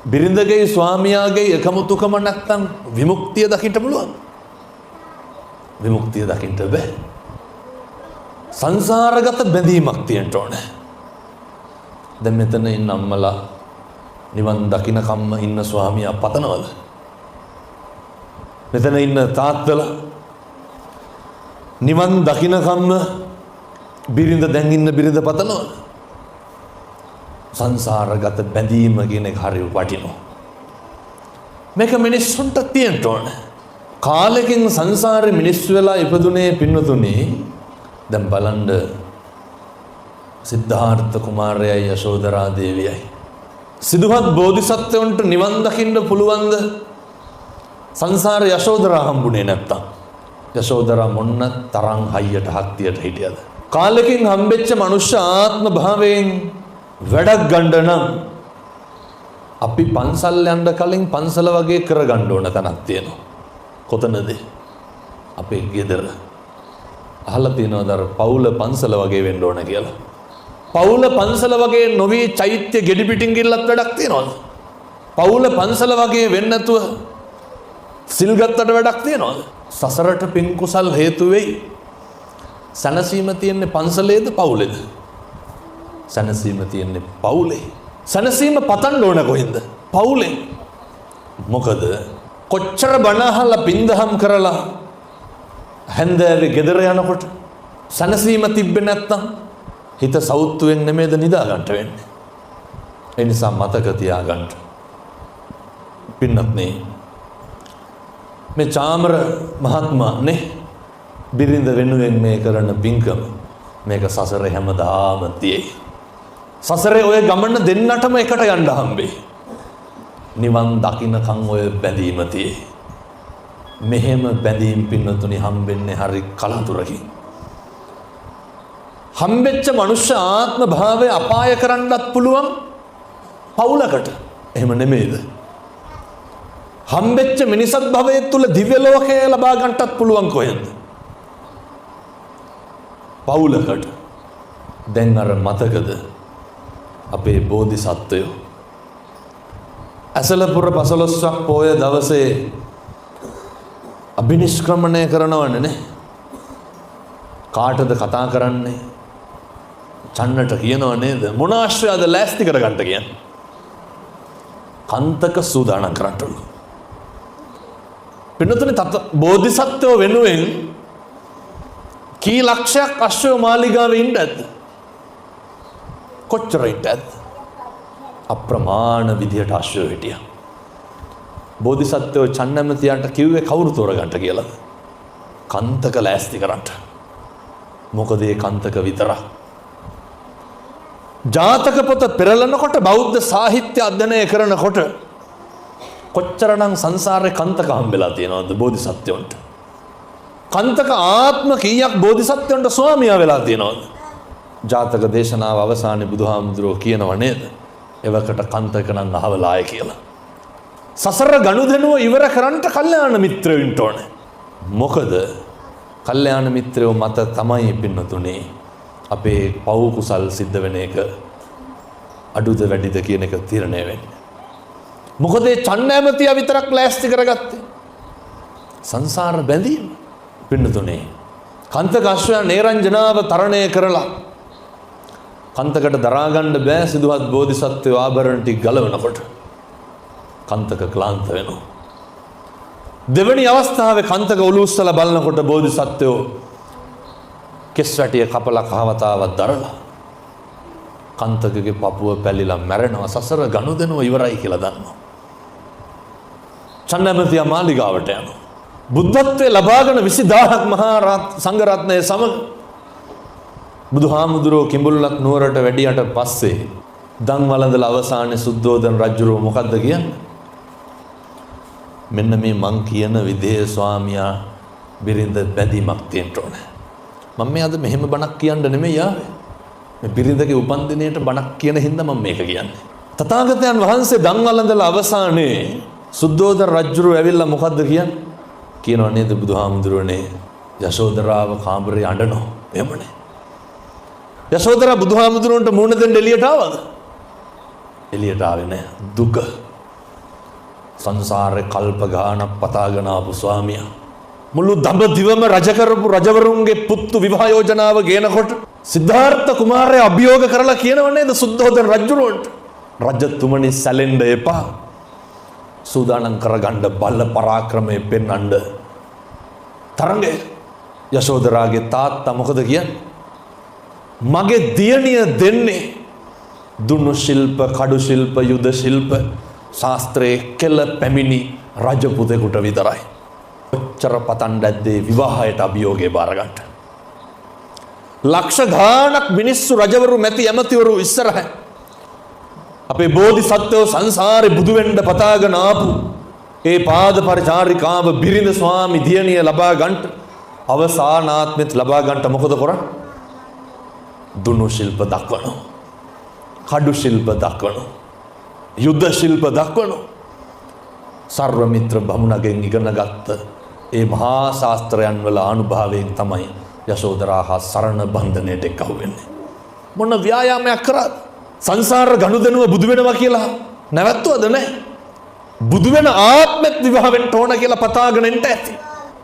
බිරිඳගේ ස්වාමියාගේ එකමුතුකම නැත්තම් විමුක්තිය දකින්න පුළුවන්. විමුක්තිය දකින්න බෑ. සංසාරගත බැඳීමක් තියෙන්න ඕනේ. දැන් මෙතන ඉන්න අම්මලා නිවන් දකින්න කම්ම ඉන්න ස්වාමියා පතනවද? මෙතන ඉන්න තාත්තලා නිවන් දකින්න කම්ම බිරිඳ දැන් ඉන්න බිරිඳ පතනවද? සංසාරගත බැඳීම කියන එක හරි වටිනවා. මේක මිනිස්සුන්ට තියෙන්න ඕනේ. කාලෙකින් සංසාරේ මිනිස්සු වෙලා ඉපදුනේ පින්නතුනේ. දැන් බලන්න සිද්ධාර්ථ කුමාරයයි යශෝදරා දේවියයි. සිදුහත් බෝධිසත්වයන්ට නිවන් දකින්න පුළුවන්ද? සංසාර යශෝදරා හම්බුනේ නැත්තම්. යශෝදරා මොන්න තරම් හයියට හත්තියට හිටියද? කාලෙකින් හම්බෙච්ච මනුෂ්‍ය ආත්ම භාවයෙන් වැඩක් ගන්න නම් අපි පන්සල් යන්න කලින් පන්සල වගේ කරගන්න ඕන තැනක් තියෙනවා. කොතනද? අපේ ගෙදර. අහලා තියෙනවද අර පවුල පන්සල වගේ වෙන්න ඕන කියලා? පවුල පන්සල වගේ නොවි චෛත්‍ය ගෙඩි පිටින් ගිල්ලත් වැඩක් තියනවද? පවුල පන්සල වගේ වෙන්නේ නැතුව සිල් ගත්තට වැඩක් තියනවද? සසරට පින් කුසල් හේතු වෙයි. සනසීම තියෙන්නේ පන්සලේද පවුලේද? සනසීම තියෙන්නේ පවුලේ. සනසීම පතන්න ඕන කොහෙන්ද? පවුලේ. මොකද කොච්චර බණ අහලා පින්දහම් කරලා හැන්දෑවේ ගෙදර යනකොට සනසීම තිබ්බේ නැත්තම් හිත සෞත්තුවෙන් නෙමෙයිද නිදා ගන්නට වෙන්නේ. ඒ නිසා මතක තියාගන්න. පින්නත් මේ චාමර මහත්මයා නේ බිරිඳ වෙනුවෙන් මේ කරන පින්කම මේක සසරේ හැමදාම තියෙයි. සසරේ ඔය ගමන දෙන්නටම එකට යන්න හම්බෙයි. නිවන් දකින්නකන් ඔය බැඳීම තියෙයි. මෙහෙම බැඳීම් පින්නතුනි හම්බෙන්නේ හරි කලතුරකින්. හම්බෙච්ච මනුෂ්‍ය ආත්ම භාවය අපාය කරන්නත් පුළුවන් පවුලකට. එහෙම නෙමෙයිද? හම්බෙච්ච මිනිසත් භවයේ තුල දිව්‍ය ලෝකය ලබා ගන්නටත් පුළුවන් කොහෙන්ද? පවුලකට. දැන් අර මතකද අපේ බෝධිසත්වයෝ ඇසලපුර පසළොස්වක් පෝය දවසේ අභිනිෂ්ක්‍රමණය කරනවනේ නේ. කාටද කතා කරන්නේ? චන්නට කියනව නේද? මොන ආශ්‍රයද ලෑස්ති කරගන්න කියන්නේ? කන්තක සූදානම් කරන්නලු. පින්නතුනේ බෝධිසත්වෝ වෙනුවෙන් කී ලක්ෂයක් අශ්වය මාලිගාවේ ඉන්නද? කොච්චර ඉන්නද? අප්‍රමාණ විදියට අශ්වය හිටියා. බෝධිසත්වෝ චන්නමතියන්ට කිව්වේ කවුරු තෝරගන්න කියලා? කන්තක ලෑස්ති කරන්න. මොකද ඒ කන්තක විතරක්. ජාතක පොත පෙරලනකොට බෞද්ධ සාහිත්‍ය අධ්‍යයනය කරනකොට කොච්චරනම් සංසාරේ කන්තක හම්බෙලා තියෙනවද බෝධිසත්වයන්ට? කන්තක ආත්ම කීයක් බෝධිසත්වයන්ට ස්වාමියා වෙලා තියෙනවද? ජාතක දේශනාව අවසානයේ බුදුහාමුදුරුවෝ කියනව නේද? එවකට කන්තක නම් අහවලාය කියලා. සසර ගනුදෙනුව ඉවර කරන්න කල්යාණ මිත්‍රයෝ ඉන්න ඕනේ. මොකද කල්යාණ මිත්‍රයෝ මත තමයි පින්නතුනේ අපේ පව් කුසල් සිද්ධ වෙන එක අඩුද වැඩිද කියන එක තීරණය වෙන්නේ. මොකද ඒ චන්නෑමතිය විතරක් ලෑස්ති කරගත්තේ සංසාර බැඳීම. පින්නතුනේ කන්තක අශ්වයා නේරංජනාව තරණය කරලා කන්තකට දරා ගන්න බෑ සිදුවත් බෝධිසත්වයෝ ආභරණ ටික ගලවනකොට කන්තක ක්ලාන්ත වෙනවා. දෙවැනි අවස්ථාවේ කන්තක උලුස්සලා බලනකොට බෝධිසත්වයෝ කෙස් වැටිය කපලා කහවතාවක් දරලා කන්තකගේ පපුව පැලිලා මැරෙනවා. සසර ගනුදෙනුව ඉවරයි කියලා දන්නවා. චන්නමතිය මාලිගාවට යනවා. බුද්ධත්වයේ ලබාගෙන 20000ක් මහා සංඝරත්නයේ සමග බුදුහාමුදුරුවෝ කිඹුල්ලක් නුවරට වැඩියට පස්සේ දන් වළඳලා අවසානයේ සුද්ධෝදන රජුරෝ මොකද්ද කියන්නේ? මෙන්න මේ මං කියන විදේ ස්වාමියා බිරිඳ බැඳීමක් තියෙන්න ඕනේ. මම මේ අද මෙහෙම බණක් කියන්න නෙමෙයි ආවේ. මේ බිරිඳගේ උපන්දිනේට බණක් කියන හින්දා මම මේක කියන්නේ. තථාගතයන් වහන්සේ දන් වළඳලා අවසානයේ සුද්ධෝදන රජුරෝ ඇවිල්ලා මොකද්ද කියන්නේ? කියනවා නේද බුදුහාමුදුරුවනේ යශෝදරාව කාමරේ අඬනවා. එහෙමනේ. යශෝදරා බුදුහාමුදුරුවන්ට මුණ දෙන්න එළියට ආවද? එළියට ආවේ නැහැ. දුක. සංසාරේ කල්ප ගානක් පතාගෙන ආපු ස්වාමියා මුළු දඹදිවම රජ කරපු රජවරුන්ගේ පුත්තු විවාහ යෝජනාව ගේනකොට සිද්ධාර්ථ කුමාරයා අභියෝග කරලා කියනව නේද සුද්ධෝදන රජුරවන්ට රජතුමනි සැලෙන්න එපා සූදානම් කරගන්න බල පරාක්‍රමයේ පෙන්වන්න තරංගය යශෝදරාගේ තාත්තා මොකද කියන්නේ මගේ දියණිය දෙන්නේ දුනු ශිල්ප කඩු ශිල්ප යුද ශිල්ප ශාස්ත්‍රයේ කෙල පැමිණි රජපුතෙකුට විතරයි ඔච්චර පතන් දැද්දේ විවාහයට අභියෝගේ බාර ගන්න ලක්ෂ ගාණක් මිනිස්සු රජවරු මැති ඇමතිවරු ඉස්සරහ අපේ බෝධිසත්වෝ සංසාරේ බුදු වෙන්න පතාගෙන ආපු ඒ පාද පරිචාරිකාව බිරිඳ ස්වාමි දියණිය ලබා ගන්නට අවසානාත්මෙත් ලබා ගන්නට මොකද කරන්නේ දුනු ශිල්ප දක්වනවා කඩු ශිල්ප දක්වනවා යුද්ධ ශිල්ප දක්වනවා සර්ව මිත්‍ර බමුණගෙන් ඉගෙන ගත්ත ඒ මහා ශාස්ත්‍රයන් වල අනුභවයෙන් තමයි යශෝදරා හා සරණ බන්ධනයට එක්ව වෙන්නේ මොන ව්‍යායාමයක් කරාද සංසාර ගනුදෙනුව බුදු වෙනවා කියලා නැවැත්තුවද නැහැ බුදු වෙන ආත්මෙත් විවාහ වෙන්න ඕන කියලා පතාගෙන ඉන්න ඇති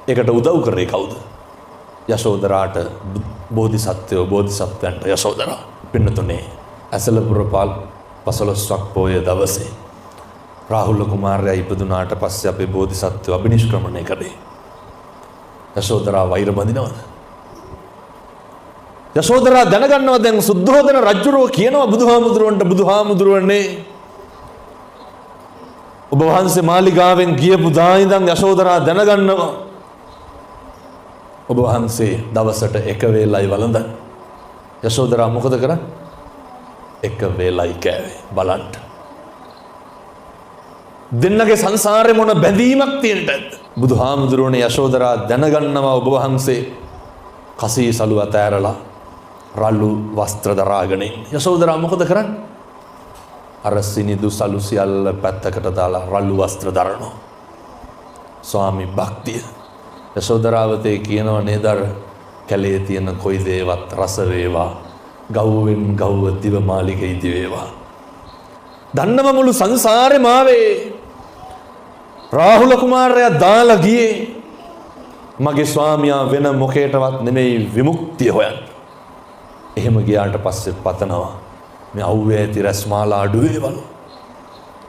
ඒකට උදව් කරේ කවුද යශෝදරාට බෝධිසත්වයන්ට යශෝදරා පින්නතුනේ ඇසලපුරපාල් 15ක් පොය දවසේ රාහුල කුමාරයා ඉපදුනාට පස්සේ අපේ බෝධිසත්වය අභිනිෂ්ක්‍රමණය කළේ යශෝදරා වෛර බඳිනවද යශෝදරා දැනගන්නවා දැන් සුද්ධෝදන රජුරෝ කියනවා බුදුහාමුදුරුවනේ ඔබ වහන්සේ මාලිගාවෙන් ගියපු දා ඉඳන් යශෝදරා දැනගන්නවා ඔබ වහන්සේ දවසට එක වේලයි වළඳන් යශෝදරා මොකද කරන්නේ එක වේලයි කෑවේ බලන්න දෙන්නගේ සංසාරේ මොන බැඳීමක් තියෙන්නද බුදුහාමුදුරුවනේ යශෝදරා දැනගන්නවා ඔබ වහන්සේ කසී සලු අතෑරලා රළු වස්ත්‍ර දරාගෙන යශෝදරා මොකද කරන්නේ අර සිනිදු සලු සියල්ල පැත්තකට දාලා රළු වස්ත්‍ර දරනවා ස්වාමි භක්තිය යශෝදරාවතේ කියනව නේද අර කැලේ තියෙන කොයි දේවත් රස වේවා ගව්වෙන් ගව්ව දිව මාලිගයි දිවේවා දන්නම මුළු සංසාරෙම ආවේ රාහුල කුමාරයා දාලා ගියේ මගේ ස්වාමියා වෙන මොකේටවත් නෙමෙයි විමුක්තිය හොයන්න එහෙම ගියාට පස්සේ පතනවා මේ අවුවේ ඇති රස්මාලා අඩුවේවලු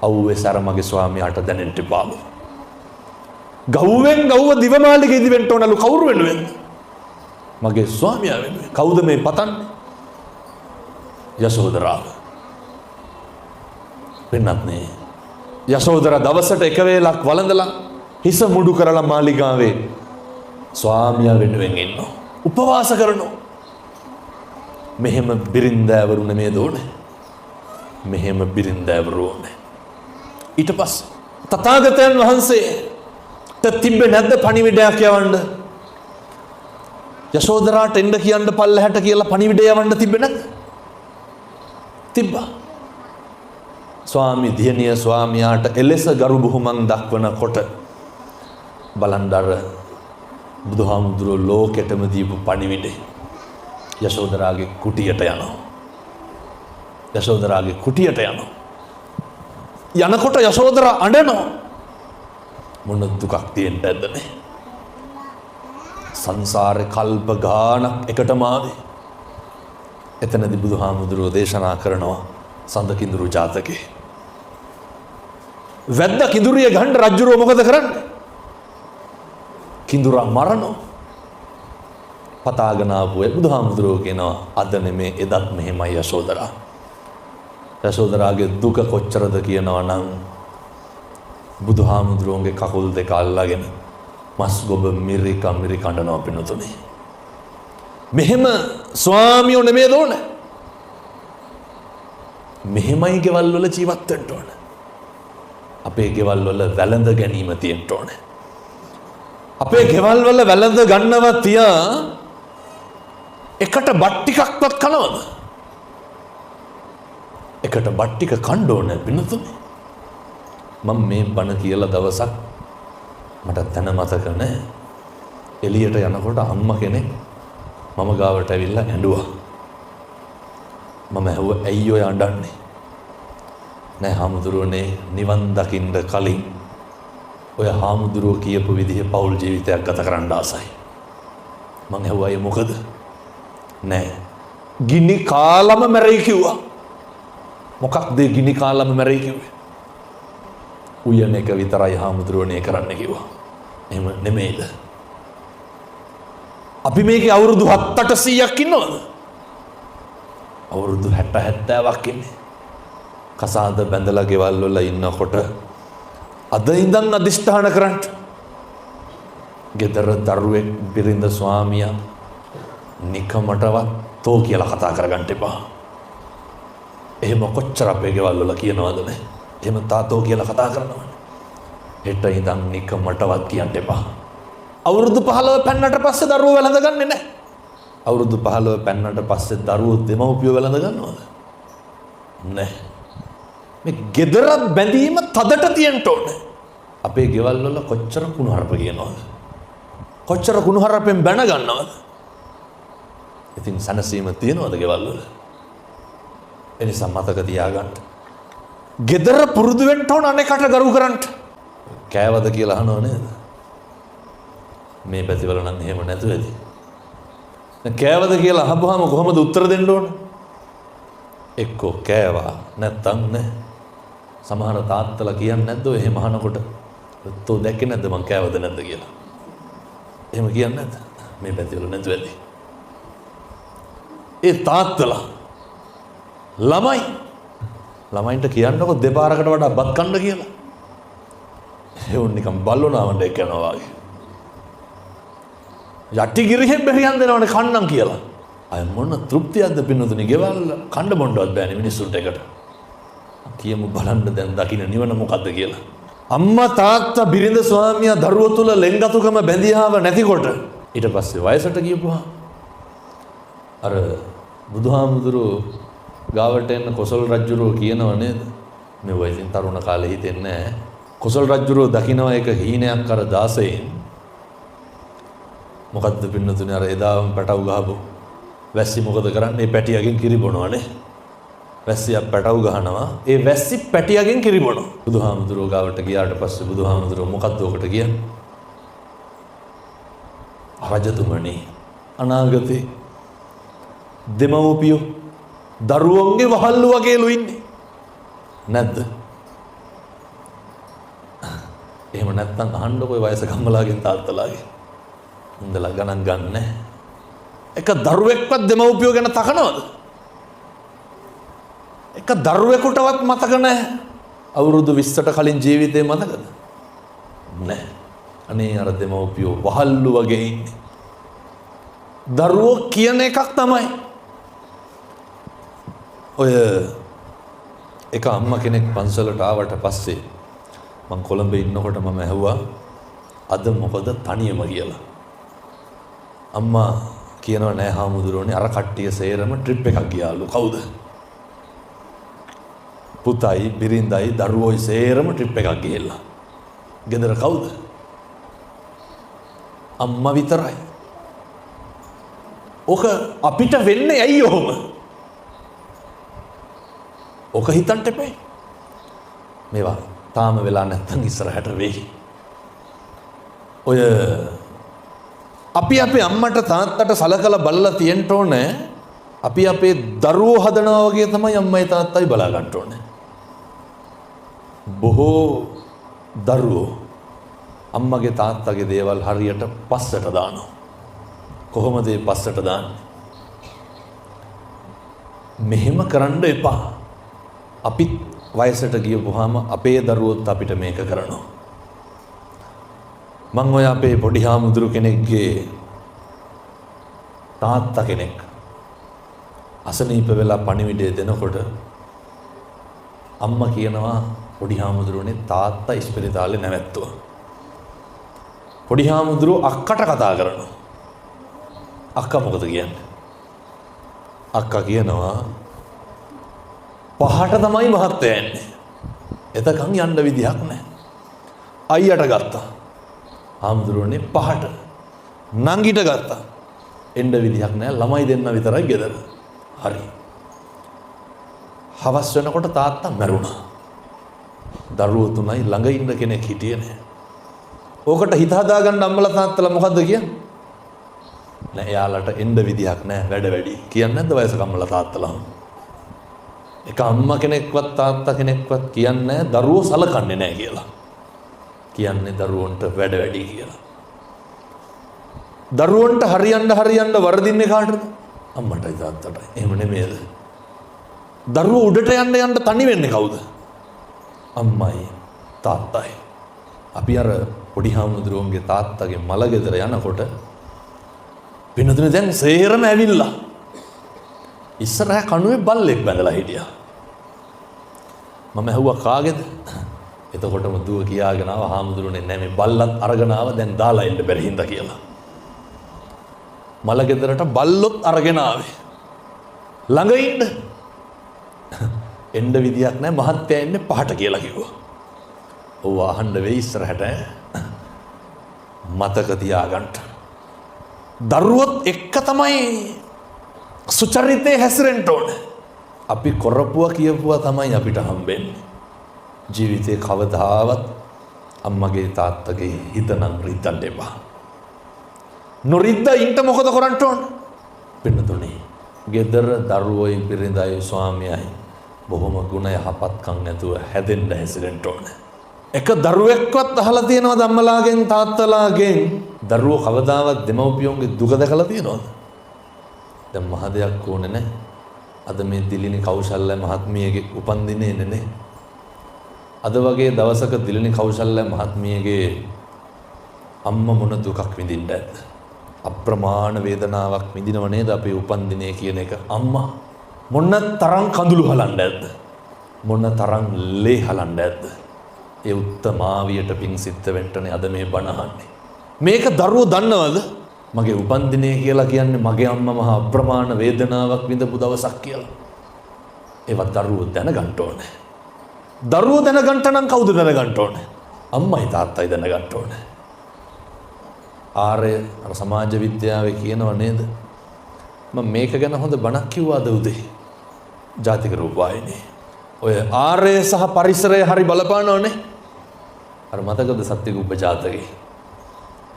අවුවේ සර මගේ ස්වාමියාට දැනෙන්න එපාම ගව්වෙන් ගව්ව දිවමාලිගේ දිවෙන්න ඕනලු කවුරු වෙනුවෙන්ද මගේ ස්වාමියා වෙනුවෙන් කවුද මේ පතන්නේ යශෝදරාව වෙන්නත් නේ යශෝදරා දවසට එක වේලක් වළඳලා හිස මුඩු කරලා මාලිගාවේ ස්වාමියා වෙනුවෙන් ඉන්නවා උපවාස කරනවා මෙහෙම බිරින්දෑවරු නෙමේ දෝනේ මෙහෙම බිරින්දෑවරු ඕනේ ඊට පස්සේ තථාගතයන් වහන්සේ තිබ්බේ නැද්ද පණිවිඩයක් යවන්න යශෝදරාට එන්න කියන්න පල්ලහැට කියලා පණිවිඩය යවන්න තිබ්බේ නැද්ද තිබ්බා ස්වාමි දියණිය ස්වාමියාට එලෙස ගරු බුහුමන් දක්වනකොට බලන්දර බුදුහාමුදුරුවෝ ලෝකෙටම දීපු පණිවිඩේ යශෝදරාගේ කුටියට යනවා යශෝදරාගේ කුටියට යනවා යනකොට යශෝදරා අඬනවා මොන දුකක් තියෙන්න ඇද්දනේ සංසාරේ කල්ප ගානක් එකටම ආවේ එතනදී බුදුහාමුදුරුවෝ දේශනා කරනවා සඳ කිඳුරු ජාතකේ වැද්ද කිඳුරිය ගන්න රජුරෝ මොකද කරන්නේ කිඳුරා මරනවා පතාගෙන ආපුවේ බුදුහාමුදුරුවෝ කියනවා අද නෙමේ එදත් මෙහෙමයි යශෝදරා යශෝදරාගේ දුක කොච්චරද කියනවා නම් බුදුහාමුදුරුවන්ගේ කකුල් දෙක අල්ලාගෙන මස් ගොබ මිරි කඬනවා පින්නතුනේ මෙහෙම ස්වාමියෝ නෙමේ දෝන මෙහෙමයි ගෙවල් වල ජීවත් වෙන්න ඕන අපේ ගෙවල් වල වැළඳ ගැනීම තියෙන්න ඕන අපේ ගෙවල් වල වැළඳ ගන්නවා තියා එකට බත් ටිකක්වත් කනවද එකට බත් ටික කන්න ඕන පින්නතුනේ මම මේ බණ කියලා දවසක් මට දැන මතක නැහැ එළියට යනකොට අම්මා කෙනෙක් මම ගාවට ඇවිල්ලා ඇඬුවා මම ඇහුවා ඇයි ඔය අඬන්නේ නෑ හාමුදුරුවනේ නිවන් දකින්න කලින් ඔය හාමුදුරුවෝ කියපු විදිහේ පෞල් ජීවිතයක් ගත කරන්න ආසයි. මං ඇහුවා ඒ මොකද? නෑ. ගිනි කාලම මැරෙයි කිව්වා. මොකක්ද ගිනි කාලම මැරෙයි කිව්වේ? උයන එක විතරයි හාමුදුරුවනේ කරන්න කිව්වා. එහෙම නෙමෙයිද? අපි මේකේ අවුරුදු 7-800ක් ඉන්නවද? අවුරුදු 60-70ක් ඉන්නේ. කසාද බැඳලා ගෙවල් වල ඉන්නකොට අද ඉඳන් අදිෂ්ඨාන කරන්න. ගෙදර දරුවෙක් බිරිඳ ස්වාමියා නිකමටවත් තෝ කියලා කතා කරගන්න එපා. එහෙම කොච්චර අපේ ගෙවල් වල කියනවද නේ? එහෙම තාතෝ කියලා කතා කරනවනේ. හෙට ඉඳන් නිකමටවත් කියන්න එපා. අවුරුදු 15 පැන්නට පස්සේ දරුවෝ වැළඳගන්නේ නැහැ. අවුරුදු 15 පැන්නට පස්සේ දරුවෝ දෙමව්පියෝ වැළඳ ගන්නවද? නැහැ. මේ ගෙදර බැඳීම තදට තියෙන්න ඕනේ. අපේ ගෙවල් වල කොච්චර කුණුහරුප කියනවද? කොච්චර කුණුහරුපෙන් බැන ගන්නවද? ඉතින් සනසීම තියනවද ගෙවල් වල? ඒ නිසා මතක තියාගන්න. ගෙදර පුරුදු වෙන්න ඕන අනේකට ගරු කරන්න. කෑවද කියලා අහනව නේද? මේ පැතිවල නම් එහෙම නැතු වෙති. කෑවද කියලා අහපුවාම කොහොමද උත්තර දෙන්න ඕන? එක්කෝ කෑවා නැත්තම් නෑ. සමහර තාත්තලා කියන්නේ නැද්ද ඔය එහෙම අහනකොට? තෝ දැක්කේ නැද්ද මං කෑවද නැද්ද කියලා? එහෙම කියන්නේ නැද්ද? මේ පැතිවල නැතු වෙති. ඒ තාත්තලා ළමයින්ට කියන්නකො දෙපාරකට වඩා බත් කන්න කියලා. ඒවුන් නිකන් බල්ලෝනාවට එක්කනවා වගේ. යටි ගිරිහෙන් බෙරියන් දෙනවනේ කන්නම් කියලා. අය මොන තෘප්තියක්ද පින්නතුනි ගෙවල් කන්න බොන්නවත් බෑනේ මිනිස්සුන්ට එකට. කියමු බලන්න දැන් දකින්න නිවන මොකද්ද කියලා. අම්මා තාත්තා බිරිඳ ස්වාමියා දරුවෝ තුල ලෙන්ගතුකම බැඳියාව නැතිකොට ඊට පස්සේ වයසට ගියපුවා අර බුදුහාමුදුරුවෝ ගාවට එන්න කොසල් රජුරෝ කියනව නේද? මේ වයසින් තරුණ කාලේ හිතෙන්නේ නැහැ. කොසල් රජුරෝ දකින්න එක හීනයක් අර 16 මොකද්ද පින්නතුනේ අර එදාම පැටව ගහපු වැස්සි මොකද කරන්නේ? පැටියගෙන් කිරි බොනවනේ. වැස්සියක් පැටව ගහනවා. ඒ වැස්සි පැටියගෙන් කිරි බොනවා. බුදුහාමුදුරුවෝ ගාවට ගියාට පස්සේ බුදුහාමුදුරුවෝ මොකද්ද ඔකට කියන්නේ? රජතුමනි අනාගතේ දෙමව්පියෝ දරුවන්ගේ වහල්ලු වගේලු ඉන්නේ නැද්ද? එහෙම නැත්නම් අහන්නකො වයස ගම්මලාගෙන් තාත්තලාගෙන්. හොඳලා ගණන් ගන්න. එක දරුවෙක්වත් දෙමව්පියෝ ගැන තකනවද? එක දරුවෙකුටවත් මතක නැහැ. අවුරුදු 20ට කලින් ජීවිතේ මතකද? නැහැ. අනේ අර දෙමව්පියෝ වහල්ලු වගේ ඉන්නේ. දරුවෝ කියන එකක් තමයි. ඔය එක අම්මා කෙනෙක් පන්සලට ආවට පස්සේ මං කොළඹ ඉන්නකොට මම ඇහුවා අද මොකද තනියම කියලා. අම්මා කියනවා නෑ හාමුදුරුවනේ අර කට්ටිය සේරම ට්‍රිප් එකක් ගියාලු. කවුද? පුතයි බිරිඳයි දරුවෝයි සේරම ට්‍රිප් එකක් ගිහිල්ලා. ගෙදර කවුද? අම්මා විතරයි. ඔක අපිට වෙන්නේ ඇයි ඔහොම? ඔක හිතන්න එපා. මේවා තාම වෙලා නැත්තම් ඉස්සරහට වෙයි. ඔය අපි අපේ අම්මට තාත්තට සලකලා බලලා තියෙන්න ඕනේ. අපි අපේ දරුවෝ හදනවා වගේ තමයි අම්මයි තාත්තයි බලා ගන්න ඕනේ. බොහෝ දරුවෝ අම්මගේ තාත්තගේ දේවල් හරියට පස්සට දානවා. කොහොමද ඒ පස්සට දාන්නේ? මෙහෙම කරන්න එපා. අපි වයසට ගියපුවාම අපේ දරුවොත් අපිට මේක කරනවා. මං ඔය අපේ පොඩි හාමුදුරු කෙනෙක්ගේ තාත්තා කෙනෙක් අසනීප වෙලා පණිවිඩය දෙනකොට අම්මා කියනවා පොඩි හාමුදුරුවනේ තාත්තා ඉස්පිරිතාලේ නැවැත්තුවා. පොඩි හාමුදුරුවෝ අක්කට කතා කරනවා. අක්කා මොකද කියන්නේ? අක්කා කියනවා පහට තමයි මහත්තයා යන්නේ. එතකන් යන්න විදිහක් නැහැ. අයියට ගත්තා. හාමුදුරුවනේ පහට. නංගිට ගත්තා. එන්න විදිහක් නැහැ. ළමයි දෙන්න විතරයි ගෙදර. හරි. හවස් වෙනකොට තාත්තා මැරුණා. දරුවෝ තුනයි ළඟ ඉන්න කෙනෙක් හිටියේ නැහැ. ඕකට හිත හදාගන්න අම්මලා තාත්තලා මොකද්ද කියන්නේ? නෑ එයාලට එන්න විදියක් නෑ වැඩ වැඩි. කියන්නේ නැද්ද වයසක අම්මලා තාත්තලා? එක අම්මා කෙනෙක්වත් තාත්තා කෙනෙක්වත් කියන්නේ නෑ දරුවෝ සලකන්නේ නෑ කියලා. කියන්නේ දරුවන්ට වැඩ වැඩි කියලා. දරුවන්ට හරියන්න වරදින්නේ කාටද? අම්මටයි තාත්තටයි. එහෙම නෙමෙයිද? දරුවෝ උඩට යන්න තනි වෙන්නේ කවුද? අම්මයි තාත්තයි. අපි අර පොඩි හාමුදුරුවන්ගේ තාත්තගේ මල ගෙදර යනකොට වෙනතුනේ දැන් සේරම ඇවිල්ලා ඉස්සරහ කණුවේ බල්ලෙක් බැඳලා හිටියා. මම ඇහුවා කාගේද? එතකොටම දුව කියාගෙන ආවා හාමුදුරුවනේ නෑ මේ බල්ලත් අරගෙන ආව දැන් දාලා එන්න බැරි හින්දා කියලා. මල ගෙදරට බල්ලොත් අරගෙන ආවේ. ළඟ ඉන්න. එන්න විදියක් නෑ මහත්තයා එන්නේ පහට කියලා කිව්වා. ඔව් අහන්න වෙයි ඉස්සරහට මතක තියාගන්න. දරුවොත් එක්ක තමයි සුචරිතේ හැසිරෙන්න ඕන. අපි කරපුවා කියපුවා තමයි අපිට හම්බෙන්නේ. ජීවිතේ කවදාවත් අම්මගේ තාත්තගේ හිත නම් රිද්දන්න එපා. නොරිද්ද ඉන්න මොකද කරන්න ඕන? පින්නතුනේ ගෙදර දරුවෝයි බිරිඳයි ස්වාමියායි බොහොම ගුණ යහපත්කම් නැතුව හැදෙන්න හැසිරෙන්න ඕන. එක දරුවෙක්වත් අහලා තියෙනවද අම්මලාගෙන් තාත්තලාගෙන් දරුවෝ කවදාවත් දෙමව්පියන්ගේ දුක දැකලා තියෙනවද? දැන් මහ දෙයක් ඕනේ නැහැ. අද මේ දිලිනි කෞශල්‍ය මහත්මියගේ උපන්දිනේ නේ. අද වගේ දවසක දිලිනි කෞශල්‍ය මහත්මියගේ අම්මා මොන දුකක් විඳින්නද? අප්‍රමාණ වේදනාවක් විඳිනව නේද අපේ උපන්දිනේ කියන එක. අම්මා මොන තරම් කඳුළු හලන්නේ නැද්ද? මොන තරම් ලේ හලන්නේ නැද්ද? ඒ උත්තමාවියට පිං සිද්ධ වෙන්නනේ අද මේ බණ අහන්නේ. මේක දරුවෝ දන්නවද? මගේ උපන්දිනේ කියලා කියන්නේ මගේ අම්මා මහා අප්‍රමාණ වේදනාවක් විඳපු දවසක් කියලා. ඒවත් දරුවෝ දැනගන්න ඕනේ. දරුවෝ දැනගන්න නම් කවුද දැනගන්න ඕනේ? අම්මයි තාත්තයි දැනගන්න ඕනේ. ආර්ය අර සමාජ විද්‍යාවේ කියනව නේද? මම මේක ගැන හොඳ බණක් කිව්වාද උදේ? ජාතික රූපවාහිනියේ. ඔය ආර්ය සහ පරිසරය හරි බලපානවනේ. අර මතකද සත්‍යක උපජාතකේ?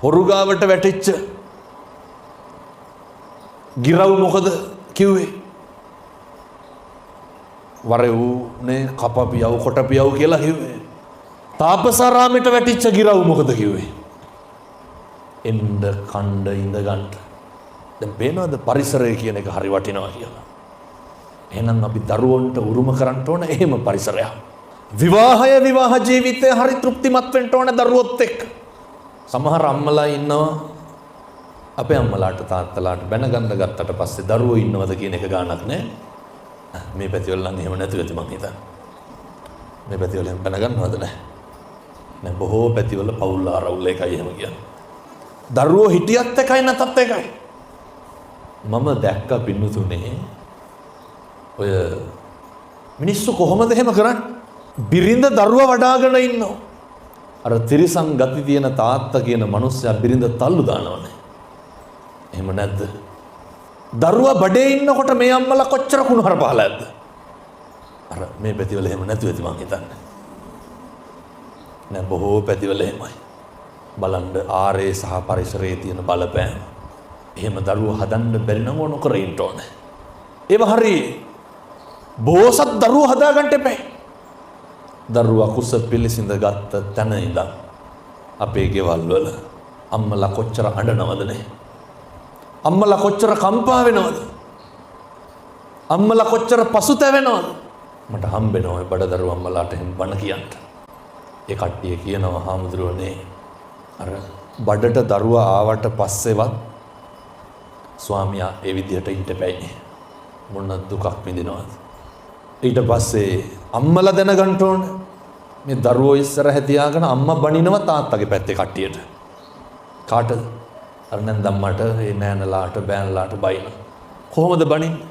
හොරු ගාවට වැටිච්ච ගිරව් මොකද කිව්වේ? වරෙව්නේ කපපියව කොටපියව කියලා කිව්වේ. තාපසාරාමයට වැටිච්ච ගිරව් මොකද කිව්වේ? එන්න කණ්ඩ ඉඳ ගන්න. දැන් පේනවද පරිසරය කියන එක හරි වටිනවා කියලා? එහෙනම් අපි දරුවන්ට උරුම කරන්න ඕන එහෙම පරිසරයක්. විවාහ ජීවිතය හරි තෘප්තිමත් වෙන්න ඕන දරුවොත් එක්ක. සමහර අම්මලා ඉන්නවා අපේ අම්මලාට තාත්තලාට බැනගන්න ගත්තට පස්සේ දරුවෝ ඉන්නවද කියන එක ගානක් නෑ. මේ පැතිවල නම් එහෙම නැතුව ඇති මං හිතන්නේ. මේ පැතිවල එහෙම බැනගන්නවද නැහැ. නෑ බොහෝ පැතිවල පවුල් ආරවුල් එකයි එහෙම කියන්නේ. දරුවෝ හිටියත් එකයි නැතත් එකයි. මම දැක්ක පින්නතුනේ ඔය මිනිස්සු කොහොමද එහෙම කරන්නේ? බිරිඳ දරුවා වඩාගෙන ඉන්නවා. අර තිරිසන් ගති තියෙන තාත්තා කියන මනුස්සයා බිරිඳ තල්ලු දානවනේ. එහෙම නැද්ද? දරුවා බඩේ ඉන්නකොට මේ අම්මලා කොච්චර කුණුහර පහලද? අර මේ පැතිවල එහෙම නැතුව ඇති මං හිතන්නේ. නෑ බොහෝ පැතිවල එහෙමයි. බලන්න ආරේ සහ පරිසරයේ තියෙන බලපෑම. එහෙම දරුවෝ හදන්න බැරි නම් ඕන කර ඉන්න ඕනේ. ඒව හරි බෝසත් දරුවෝ හදාගන්න එපා. දරුවා කුස පිළිසිඳ ගත්ත තැන ඉඳන් අපේ ගෙවල් වල අම්මලා කොච්චර අඬනවද නේ? අම්මලා කොච්චර කම්පා වෙනවද? අම්මලා කොච්චර පසුතැවෙනවද? මට හම්බෙනවා ඔය බඩදරුවෝ අම්මලාට එහෙම බණ කියන්න. ඒ කට්ටිය කියනවා හාමුදුරුවනේ අර බඩට දරුවා ආවට පස්සේවත් ස්වාමියා ඒ විදිහට ඉන්න බෑනේ. මොන දුකක් විඳිනවද? ඊට පස්සේ අම්මලා දැනගන්න ඕන මේ දරුවෝ ඉස්සරහ තියාගෙන අම්මා බනිනවා තාත්තගේ පැත්තේ කට්ටියට. කාටද? අර නැන්දම්මට ඒ නෑනලාට බෑනලාට බයින. කොහොමද බනින්නේ?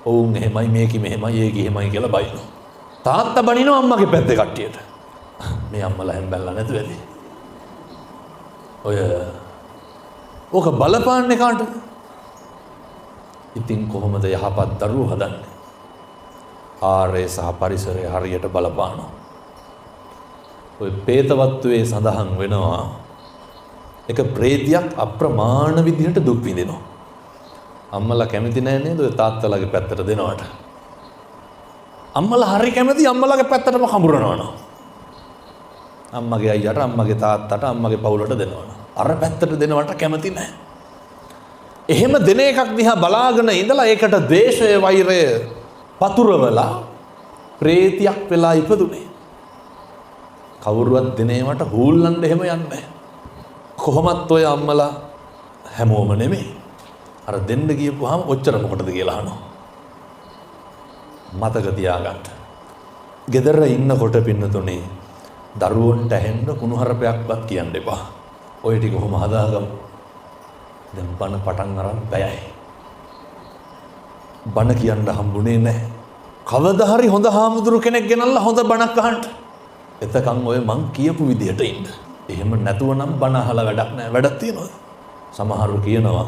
ඔවුන් එහෙමයි මේකි මෙහෙමයි ඒකි එහෙමයි කියලා බයිනවා. තාත්තා බනිනවා අම්මගේ පැත්තේ කට්ටියට. මේ අම්මලා හැම බැලලා නැතුව ඇති. ඔය ඕක බලපාන්නේ කාටද? ඉතින් කොහොමද යහපත් දරුවෝ හදන්නේ? ආරේ සහ පරිසරය හරියට බලපානවා. ඔය പ്രേතවත්වයේ සඳහන් වෙනවා එක ප්‍රේතියක් අප්‍රමාණ විදිහට දුක් විඳිනවා. අම්මලා කැමති නැහැ නේද ඔය තාත්තලාගේ පැත්තට දෙනවට. අම්මලා හරි කැමති අම්මලාගේ පැත්තටම කඹරනවා. අම්මගේ අයියට අම්මගේ තාත්තට අම්මගේ පවුලට දෙනවන. අර පැත්තට දෙනවට කැමති නැහැ. එහෙම දෙන එකක් දිහා බලාගෙන ඉඳලා ඒකට ද්වේෂය වෛරය පතුරවලා ප්‍රේතියක් වෙලා ඉපදුනේ. කවුරුවත් දෙනේවට හූල්ලන්න එහෙම යන්නේ නැහැ. කොහොමත් ඔය අම්මලා හැමෝම නෙමෙයි. අර දෙන්න ගියපුවාම ඔච්චර මොකටද කියලා අහනවා. මතක තියාගන්න. ගෙදර ඉන්නකොට පින්නතුනේ දරුවන්ට ඇහෙන්න කුණුහරුපයක්වත් කියන්න එපා. ඔය ටික කොහොම හදාගමු. දැන් බණ පටන් අරන් බයයි. බණ කියන්න හම්බුනේ නැහැ. කවදා හරි හොඳ හාමුදුරු කෙනෙක් ගෙනල්ලා හොඳ බණක් අහන්න. එතකන් ඔය මං කියපු විදිහට ඉන්න. එහෙම නැතුව නම් බණ අහලා වැඩක් නැහැ. වැඩක් තියනවද? සමහරු කියනවා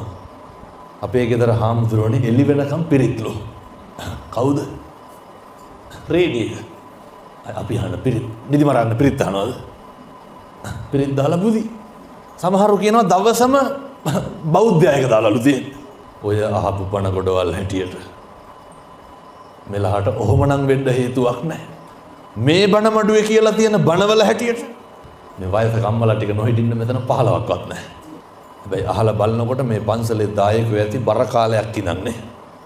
අපේ ගෙදර හාමුදුරුවනේ එළි වෙනකම් පිරිත්ලු. කවුද? රේඩියෝ. අපි අහන පිරිත් නිදි මරන්න පිරිත් අහනවද? පිරිත් දාලා බුදි. සමහරු කියනවා දවසම බෞද්ධයක දාලාලු තියෙන්නේ. ඔය අහපු පණ ගොඩවල් හැටියට මෙලහට ඔහොමනම් වෙන්න හේතුවක් නැහැ. මේ බණ මඩුවේ කියලා තියෙන බණවල හැටියට මේ වයසක අම්මලා ටික නොහිටින්න මෙතන 15ක්වත් නැහැ. හැබැයි අහලා බලනකොට මේ පන්සලේ දායකයෝ ඇති බර කාලයක් ඉඳන්නේ.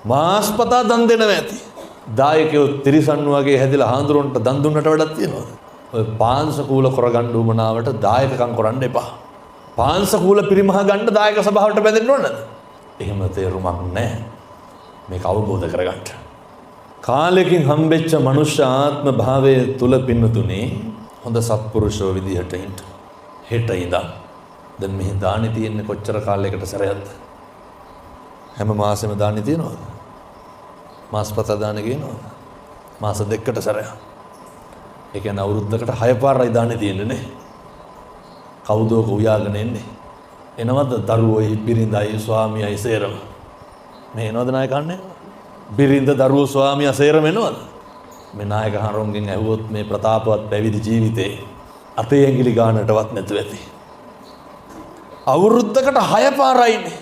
මාස්පතා දන් දෙනවා ඇති. දායකයෝ තිරිසන් වගේ හැදිලා හාඳුරන්ට දන් දුන්නට වැඩක් තියනවද? ඔය පාංශකූල කරගන්න උමනාවට දායකකම් කරන්න එපා. පාංශකූල පිරිමහ ගන්න දායක සභාවට බැඳෙන්න ඕනද? එහෙම තේරුමක් නැහැ. මේක අවබෝධ කරගන්න. කාලෙකින් හම්බෙච්ච මනුෂ්‍ය ආත්ම භාවයේ තුල පින්නතුනේ හොඳ සත්පුරුෂෝ විදිහට ඉන්න. හෙට ඉඳන් දැන් මෙහි දානි තියෙන්නේ කොච්චර කාලයකට සැරයක්ද? හැම මාසෙම දානි තියනවද? මාස්පත දාන කියනවද? මාස දෙකකට සැරයක්. ඒ කියන්නේ අවුරුද්දකට 6 පාරයි දාන්නේ තියෙන්නේ නේ. කවුද ඔක උයාගෙන එන්නේ? එනවද දරුවෝයි බිරිඳයි ස්වාමියයි සේරම? මේ එනවද නායකන්නේ? බිරිඳ දරුවෝ ස්වාමියා සේරම එනවද? මේ නායක හරුන්ගෙන් ඇහුවොත් මේ ප්‍රතාපවත් පැවිදි ජීවිතේ අපේ ඇඟිලි ගානටවත් නැතුව ඇති. අවුරුද්දකට 6 පාරයිනේ.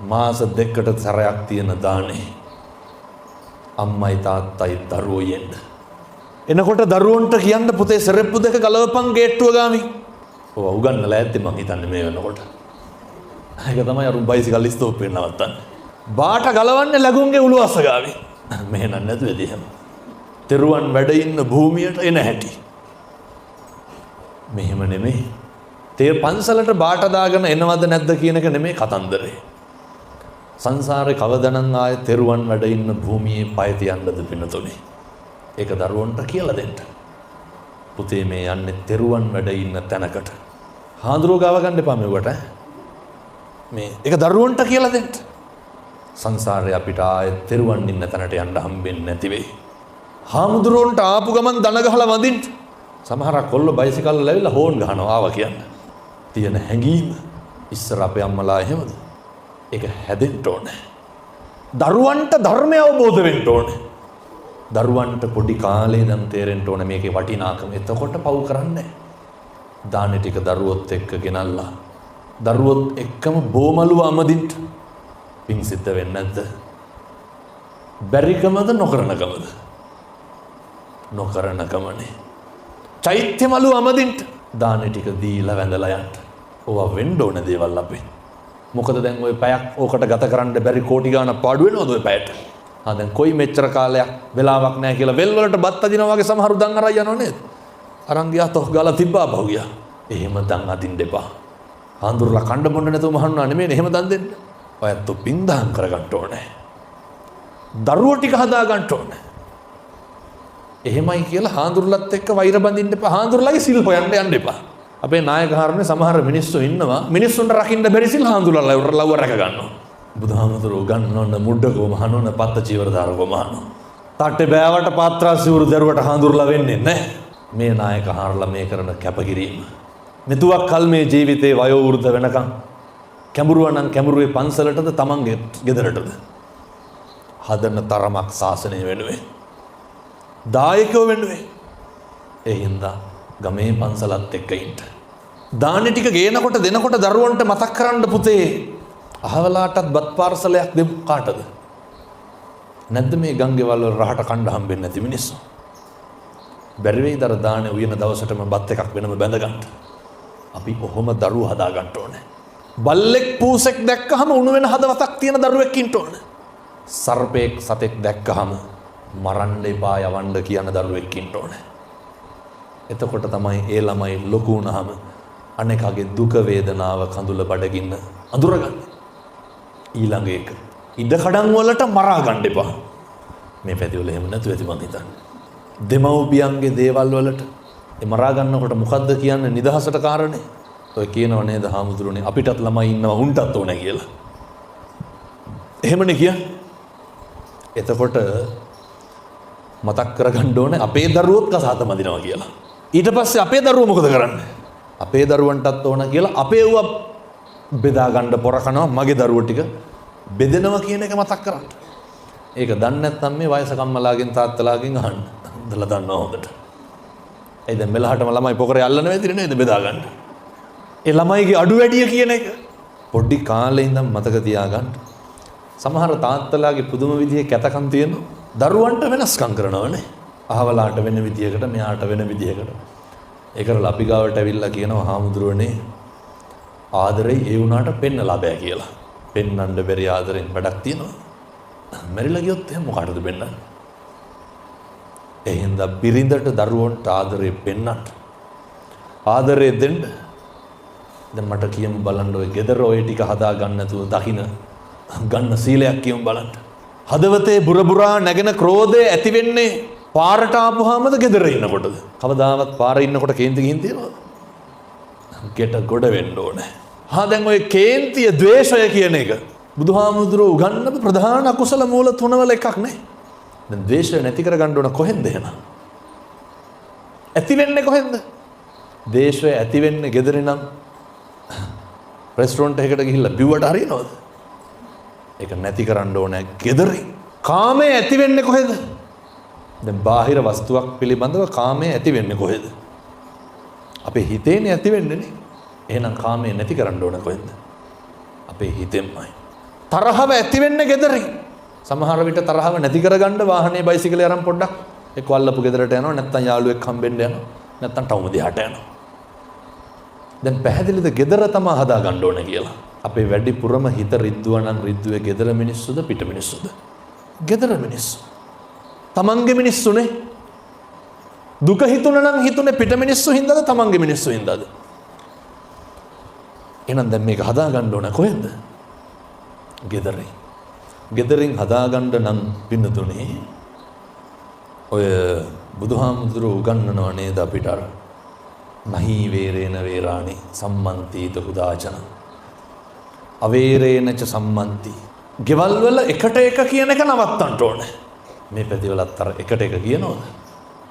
මාස දෙකකට සැරයක් තියෙන දානේ. අම්මයි තාත්තයි දරුවෝ යන්න. එනකොට දරුවන්ට කියන්න පුතේ සරෙප්පු දෙක ගලවපන් ගේට්ටුව ගාමින්. ඔව් උගන්නලා ඇත්තේ මං හිතන්නේ මේ වෙනකොට. ඒක තමයි අරුන් බයිසිකල් ස්තෝප්පේ නවත්තන්නේ. බාට ගලවන්නේ ලැබුම්ගේ උළුවස්ස ගාමින්. මෙහෙ නන් නැතුව එදී හැම. තෙරුවන් වැඩ ඉන්න භූමියට එන හැටි. මෙහෙම නෙමෙයි. තේ පන්සලට බාට දාගෙන එනවද නැද්ද කියන එක නෙමෙයි කතන්දරේ. සංසාරේ කවදනම් ආයේ තෙරුවන් වැඩ ඉන්න භූමියේ පය තියන්නද පින්නතුනේ. ඒක දරුවන්ට කියලා දෙන්න. පුතේ මේ යන්නේ තෙරුවන් වැඩ ඉන්න තැනකට. හාඳුරෝ ගාව ගන්න එපා මෙවට. මේ ඒක දරුවන්ට කියලා දෙන්න. සංසාරේ අපිට ආයේ තෙරුවන් ඉන්න තැනට යන්න හම්බෙන්නේ නැති වෙයි. හාමුදුරුවන්ට ආපු ගමන් දන ගහලා වදින්න. සමහරක් කොල්ල බයිසිකල් ලැබිලා හෝන් ගහනවා ආවා කියන්න. තියෙන හැඟීම ඉස්සර අපේ අම්මලා එහෙමද? ඒක හැදෙන්න ඕනේ. දරුවන්ට ධර්මය අවබෝධ වෙන්න ඕනේ. දරුවන්ට පොඩි කාලේ ඉඳන් තේරෙන්න ඕනේ මේකේ වටිනාකම. එතකොට පව් කරන්නේ නැහැ. දාන්නේ ටික දරුවොත් එක්ක ගෙනල්ලා දරුවොත් එක්කම බෝමලුව අමදින්න පිං සිද්ධ වෙන්නේ නැද්ද? බැරිකමද නොකරනකමද? නොකරනකමනේ. චෛත්‍ය මලුව අමදින්න දාන්නේ ටික දීලා වැඳලා යන්න. ඕවා වෙන්න ඕන දේවල් අපේ. මොකද දැන් ওই පැයක් ඕකට ගත කරන්න බැරි කෝටි ගාණක් පාඩු වෙනවද ওই පැයට? දැන් කොයි මෙච්චර කාලයක් වෙලාවක් නැහැ කියලා වෙල් වලට බත් අදිනවා වගේ සමහරු දන් අරන් යනව නේද? අරන් ගියා තොහ ගාලා තිබ්බා බහුවියා. එහෙම දන් අදින්න එපා. හාඳුරලා කණ්ඩ බොන්න නැතුව මහන්නා නෙමෙයි එහෙම දන් දෙන්න. ඔයත් පින්දහම් කරගන්න ඕනේ. දරුවෝ ටික හදා ගන්න ඕනේ. එහෙමයි කියලා හාඳුරලත් එක්ක වෛර බඳින්න එපා. හාඳුරලාගේ සිල් හොයන්න යන්න එපා. අපේ නායක හාරනේ සමහර මිනිස්සු ඉන්නවා මිනිස්සුන්ට රකින්න බැරි සිල් හාඳුරලා ලව්ව රැක ගන්නවා. බුදුහාමුදුරුවෝ ගන්නොන්න මුඩකෝ මහනොන්න පත්ත චීවරදාරකෝ මහනෝ. තට්ටේ බෑවට පාත්‍රා සිවුරු දරුවට හාඳුරලා වෙන්නේ නැහැ. මේ නායක හාරලා මේ කරන කැපකිරීම. මෙතුවක් කල් මේ ජීවිතේ වයෝ වෘද්ධ වෙනකන් කැඹුරුවා නම් කැඹුරුවේ පන්සලටද තමන්ගේ ගෙදරටද හදන තරමක් ශාසනය වෙනුවෙන් දායකයෝ වෙනුවෙන් ඒ හින්දා ගමේ පන්සලත් එක්ක ඉන්න. දානි ටික ගේනකොට දෙනකොට දරුවන්ට මතක් කරන්න පුතේ අහවලාටත් බත් පාර්සලයක් දෙමු කාටද? නැද්ද මේ ගංගේවල් වල රහට කණ්ඩ හම්බෙන්නේ නැති මිනිස්සු? බැරි වෙයිද අර දානේ උයන දවසටම බත් එකක් වෙනම බැඳ ගන්න? අපි කොහොම දරුවෝ හදා ගන්න ඕනේ? බල්ලෙක් පූසෙක් දැක්කහම උණු වෙන හදවතක් තියෙන දරුවෙක් ඉන්න ඕනේ. සර්පෙක් සතෙක් දැක්කහම මරන්න එපා යවන්න කියන දරුවෙක් ඉන්න ඕනේ. එතකොට තමයි ඒ ළමයි ලොකු වුණාම අනේකගේ දුක වේදනාව කඳුල බඩගින්න අඳුරගන්නේ. ඊළඟ එක ඉඩ කඩන් වලට මරා ගන්න එපා. මේ පැතිවල එහෙම නැතුව ඇති මං හිතන්නේ. දෙමව්පියන්ගේ දේවල් වලට ඒ මරා ගන්නකොට මොකද්ද කියන්නේ නිදහසට කාරණේ? ඔය කියනව නේද හාමුදුරනේ අපිටත් ළමයි ඉන්නවා උන්ටත් ඕනේ කියලා. එහෙමනේ කියන්නේ. එතකොට මතක් කරගන්න ඕනේ අපේ දරුවොත් කසාත මදිනවා කියලා. ඊට පස්සේ අපේ දරුවෝ මොකද කරන්නේ? අපේ දරුවන්ටත් ඕන කියලා අපේ ඌව බෙදා ගන්න පොර කනවා මගේ දරුවෝ ටික බෙදෙනවා කියන එක මතක් කරගන්න. ඒක දන්නේ නැත්නම් මේ වයසක අම්මලාගෙන් තාත්තලාගෙන් අහන්න. දලා දන්නවා හොඳට. ඒ දැන් මෙලහටම ළමයි පොකරේ අල්ලන වෙදිනේ නේද බෙදා ගන්න. ඒ ළමයිගේ අඩු වැඩිය කියන එක පොඩි කාලේ ඉඳන් මතක තියාගන්න. සමහර තාත්තලාගේ පුදුම විදිහේ කැතකම් තියෙනවා. දරුවන්ට වෙනස්කම් කරනවනේ. අහවලාට වෙන විදිහකට මෙයාට වෙන විදිහකට. ඒකරල අපි ගාවට ඇවිල්ලා කියනවා හාමුදුරුවනේ ආදරේ ඒ වුණාට පෙන්නලා බෑ කියලා. පෙන්නන්න බැරි ආදරෙන් වැඩක් තියෙනවා. මැරිලා ගියොත් එහෙනම් මොකටද පෙන්නන්නේ? එහෙනම් බිරිඳට දරුවන්ට ආදරේ පෙන්නන්න. ආදරේ දෙන්න. දැන් මට කියමු බලන්න ඔය ගෙදර ඔය ටික හදා ගන්න නැතුව දකින්න ගන්න සීලයක් කියමු බලන්න. හදවතේ බුරබුරා නැගෙන ක්‍රෝධය ඇති වෙන්නේ පාරට ආපුවාමද ගෙදර ඉන්නකොටද? කවදාවත් පාරේ ඉන්නකොට කේන්ති ගිහින් තියනවද? ගෙට ගොඩ වෙන්න ඕනේ. දැන් ඔය කේන්තිය ද්වේෂය කියන එක බුදුහාමුදුරුවෝ උගන්වපු ප්‍රධාන අකුසල මූල තුනවල එකක් නේ. දැන් ද්වේෂය නැති කරගන්න ඕන කොහෙන්ද එහෙනම්? ඇති වෙන්නේ කොහෙන්ද? ද්වේෂය ඇති වෙන්නේ ගෙදරින් නම් රෙස්ටොරන්ට් එකකට ගිහිල්ලා බිව්වට හරියනවද? ඒක නැති කරන්න ඕනේ ගෙදරින්. කාමය ඇති වෙන්නේ කොහෙද? දැන් බාහිර වස්තුවක් පිළිබඳව කාමය ඇති වෙන්නේ කොහෙද? අපේ හිතේනේ ඇති වෙන්නේ නේ. එහෙනම් කාමය නැති කරන්න ඕන කොහෙන්ද? අපේ හිතෙන්මයි. තරහව ඇති වෙන්නේ ගෙදරින්. සමහර විට තරහව නැති කරගන්න වාහනේ බයිසිකලේ අරන් පොඩ්ඩක් එක්ක අල්ලපු ගෙදරට යනවා නැත්නම් යාළුවෙක් හම්බෙන්න යනවා නැත්නම් ටවුම දිහාට යනවා. දැන් පැහැදිලිද ගෙදර තමයි හදා ගන්න ඕන කියලා. අපේ වැඩිපුරම හිත රිද්දුවා නම් රිද්දුවේ ගෙදර මිනිස්සුද පිට මිනිස්සුද? ගෙදර මිනිස්සු. තමන්ගේ මිනිස්සුනේ. දුක හිතුණා නම් හිතුනේ පිට මිනිස්සු හින්දාද තමන්ගේ මිනිස්සු හින්දාද? එහෙනම් දැන් මේක හදා ගන්න ඕන කොහෙන්ද? ගෙදරින්. ගෙදරින් හදා ගන්න නම් පින්නතුනේ ඔය බුදුහාමුදුරුවෝ උගන්වනවා නේද අපිට අර නහි වේරේන වේරාණි සම්මන්තිත උදාචන අවේරේනච සම්මන්ති. ගෙවල් වල එකට එක කියන එක නවත්තන්න ඕනේ. මේ පැතිවලත් අර එකට එක කියනවද?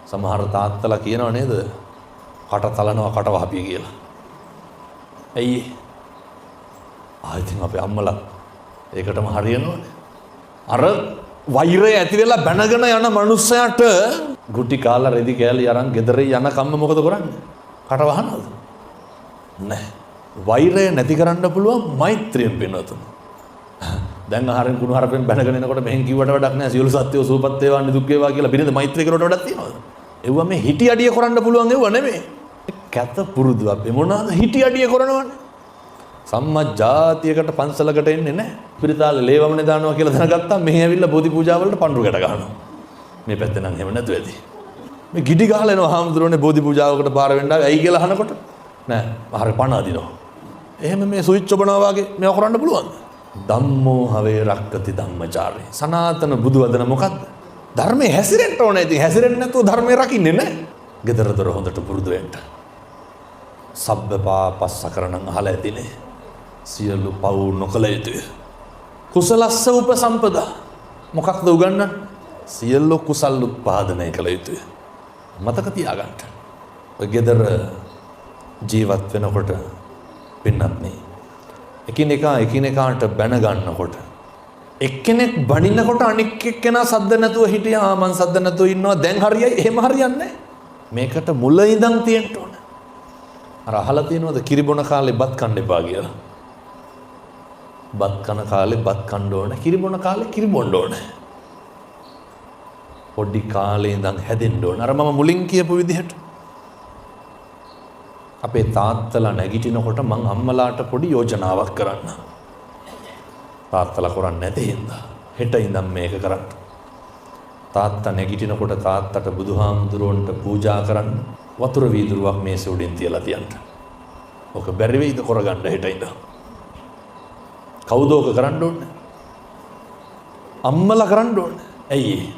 සමහර තාත්තලා කියනව නේද? කට තලනවා කට වහපිය කියලා. ඇයි? ආයිතින් අපේ අම්මලා ඒකටම හරියනවනේ. අර වෛරය ඇති වෙලා බැනගෙන යන මනුස්සයාට ගුටි කාලා රෙදි කෑලි අරන් ගෙදර යන කම්ම මොකද කරන්නේ? කට වහනවද? නැහැ. වෛරය නැති කරන්න පුළුවන් මෛත්‍රියෙන් පිනවතුන. දැන් ආහාරෙන් කුණු හරපෙන් බැනගෙන එනකොට මෙහෙන් කිව්වට වැඩක් නැහැ. සියලු සත්‍යෝ සූපත් වේවා නිදුක් වේවා කියලා බිරිඳ මෛත්‍රී කරුවට වැඩක් තියනවද? ඒවා මේ හිටි අඩිය කරන්න පුළුවන් ඒවා නෙමෙයි. කැත පුරුදු අපි මොනවාද හිටි අඩිය කරනවනේ. සම්මජාතියකට පන්සලකට එන්නේ නැහැ. පිරිතාලේ ලේවමනේ දානවා කියලා දැනගත්තා මෙහි ඇවිල්ලා බෝධි පූජා වලට පඳුරු ගැට ගන්නවා. මේ පැත්තේ නම් එහෙම නැතු ඇති. මේ ගිඩි ගහලා එනවා හාමුදුරනේ බෝධි පූජාවකට පාර වෙන්න ආවේ. ඇයි කියලා අහනකොට නෑ අහර පණ අදිනවා. එහෙම මේ ස්විච් ඔබනවා වගේ මේව කරන්න පුළුවන්ද? ධම්මෝ හවේ රක්කති ධම්මචාරේ. සනාතන බුදු වදන මොකද්ද? ධර්මයේ හැසිරෙන්න ඕනේ. ඉතින් හැසිරෙන්නේ නැතුව ධර්මයේ රකින්නේ නැහැ. gedara dora හොඳට පුරුදු වෙන්න. සබ්බ පාපස්සකරණං අහලා ඇතිනේ. සියලු පව් නොකළ යුතුය. කුසලස්ස උපසම්පදා. මොකක්ද උගන්වන්නේ? සියලු කුසල් උත්පාදනය කළ යුතුය. මතක තියාගන්න. ඔය gedara ජීවත් වෙනකොට පින්නත් නේ. එකිනෙකාට බැන ගන්නකොට එක්කෙනෙක් බනිනකොට අනික් එක්කෙනා සද්ද නැතුව හිටියා මං සද්ද නැතුව ඉන්නවා දැන් හරියයි එහෙම හරියන්නේ නැහැ. මේකට මුල ඉඳන් තියෙන්න ඕන. අර අහලා තියෙනවද කිරිබොන කාලේ බත් කන්න එපා කියලා? බත් කන කාලේ බත් කන්න ඕන, කිරිබොන කාලේ කිරිබොන්න ඕන. පොඩි කාලේ ඉඳන් හැදෙන්න ඕන. අර මම මුලින් කියපු විදිහට අපේ තාත්තලා නැගිටිනකොට මං අම්මලාට පොඩි යෝජනාවක් කරන්න. තාත්තලා කරන්නේ නැති හින්දා හෙට ඉඳන් මේක කරන්න. තාත්තා නැගිටිනකොට තාත්තට බුදුහාමුදුරුවන්ට පූජා කරන්න වතුර වීදුරුවක් මේසෙ උඩින් තියලා තියන්න. ඔක බැරි වෙයිද කරගන්න හෙට ඉඳන්? කවුද ඔක කරන්න ඕනේ? අම්මලා කරන්න ඕනේ. ඇයි ඒ?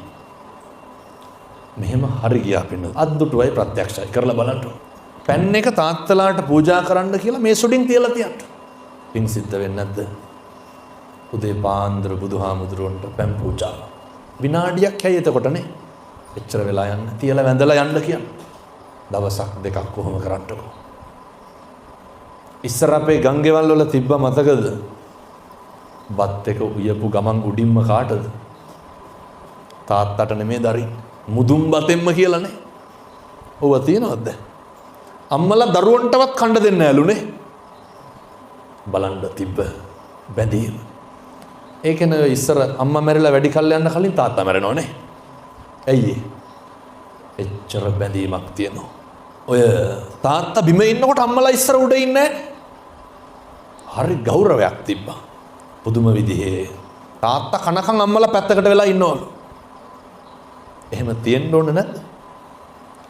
මෙහෙම හරි ගියා පින්න. අද්දුටුවයි ප්‍රත්‍යක්ෂයි කරලා බලන්න. පැන් එක තාත්තලාට පූජා කරන්න කියලා මේසෙ උඩින් තියලා තියන්න. පින් සිද්ධ වෙන්නේ නැද්ද? උදේ පාන්දර බුදුහාමුදුරුවන්ට පැන් පූජාව. විනාඩියක් ඇයි එතකොටනේ? එච්චර වෙලා යන්න. තියලා වැඳලා යන්න කියන්නේ. දවසක් දෙකක් කොහොම කරන්නකෝ. ඉස්සර අපේ ගංගෙවල් වල තිබ්බ මතකද? බත් එක උයපු ගමන් උඩින්ම කාටද? තාත්තට නෙමේ දරින්. මුදුන් බතෙන්ම කියලානේ. ඔව තියනවද? අම්මලා දරුවන්ටවත් කන්න දෙන්නේ නැලුනේ. බලන්න තිබ්බ බැඳීම. ඒකන ඉස්සර අම්මා මැරිලා වැඩි කල් යන්න කලින් තාත්තා මැරෙනවනේ. ඇයි එච්චර බැඳීමක් තියෙනවා. ඔය තාත්තා බිම ඉන්නකොට අම්මලා ඉස්සර උඩ ඉන්නේ හරි ගෞරවයක් තිබ්බා. පුදුම විදිහේ තාත්තා කනකන් අම්මලා පැත්තකට වෙලා ඉන්නවලු. එහෙම තියෙන්න ඕනේ නැද්ද?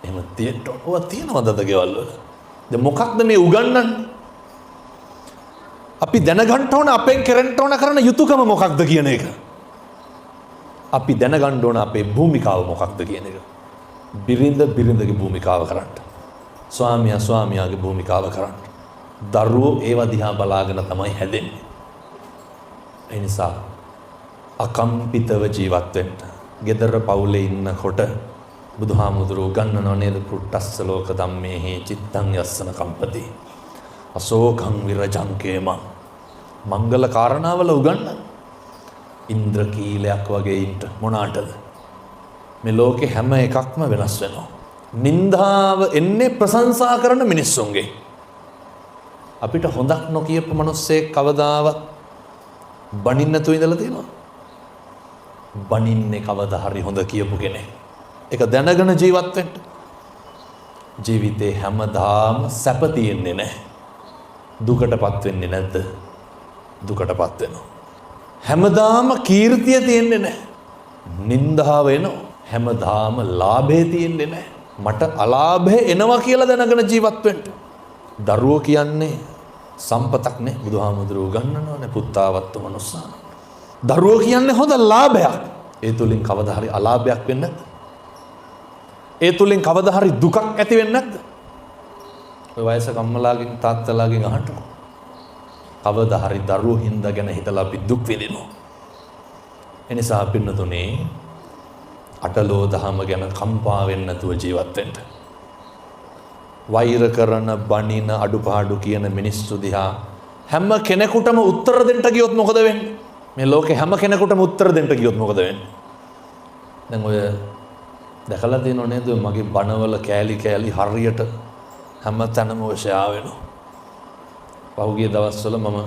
එහෙම තියෙන්න ඕන. ඔය තියෙනවද අද ගෙවල් වල? දැන් මොකක්ද මේ උගන්වන්නේ? අපි දැනගන්න ඕන අපෙන් කරන්න ඕන කරන යුතුයකම මොකක්ද කියන එක. අපි දැනගන්න ඕන අපේ භූමිකාව මොකක්ද කියන එක. බිරිඳගේ භූමිකාව කරන්න. ස්වාමියාගේ භූමිකාව කරන්න. දරුවෝ ඒව දිහා බලාගෙන තමයි හැදෙන්නේ. ඒ නිසා අකම්පිතව ජීවත් වෙන්න. ගෙදර පවුලේ ඉන්නකොට බුදුහාමුදුරුවෝ ගන්නව නේද? පුට්ටස්ස ලෝක ධම්මේහි චිත්තං යස්සන කම්පති. අශෝකං විරජංකේම මංගල කාරණාවල උගන්න. ඉන්ද්‍රකීලයක් වගේ ඉන්න මොනාටද? මේ ලෝකේ හැම එකක්ම වෙනස් වෙනවා. නින්දාව එන්නේ ප්‍රශංසා කරන මිනිස්සුන්ගේ. අපිට හොඳක් නොකියපු මිනිස්සෙක් කවදාවත් බනින්න තු ඉඳලා තියෙනවා. බනින්නේ කවදා හරි හොඳ කියපු කෙනෙක්. ඒක දැනගෙන ජීවත් වෙන්න. ජීවිතේ හැමදාම සැප තියෙන්නේ නැහැ. දුකටපත් වෙන්නේ නැද්ද? දුකටපත් වෙනවා. හැමදාම කීර්තිය තියෙන්නේ නැහැ. නින්දාව එනවා. හැමදාම ලාභය තියෙන්නේ නැහැ. මට අලාභය එනවා කියලා දැනගෙන ජීවත් වෙන්න. දරුවෝ කියන්නේ සම්පතක් නේ. බුදුහාමුදුරුවෝ ගන්නනවානේ පුත්තාවත්තු මනුස්සා. දරුවෝ කියන්නේ හොඳ ලාභයක්. ඒ තුලින් කවදා හරි අලාභයක් වෙන්නේ නැද්ද? ඒ තුලින් කවදා හරි දුකක් ඇති වෙන්නේ නැද්ද? ඔය වයසක අම්මලාගෙන් තාත්තලාගෙන් අහන්නකෝ. කවදා හරි දරුවෝ හින්දා ගැන හිතලා අපි දුක් විඳිනවා. ඒ නිසා පින්නතුනේ අටලෝ දහම ගැන කම්පා වෙන්නේ නැතුව ජීවත් වෙන්න. වෛර කරන, බනින, අඩුපාඩු කියන මිනිස්සු දිහා හැම කෙනෙකුටම උත්තර දෙන්න ගියොත් මොකද වෙන්නේ? මේ ලෝකේ හැම කෙනෙකුටම උත්තර දෙන්න ගියොත් මොකද වෙන්නේ? දැන් ඔය දැකලා තියෙනව නේද මගේ බණවල කෑලි හරියට හැම තැනම ඔෂයා වෙනවා. පහුගිය දවස්වල මම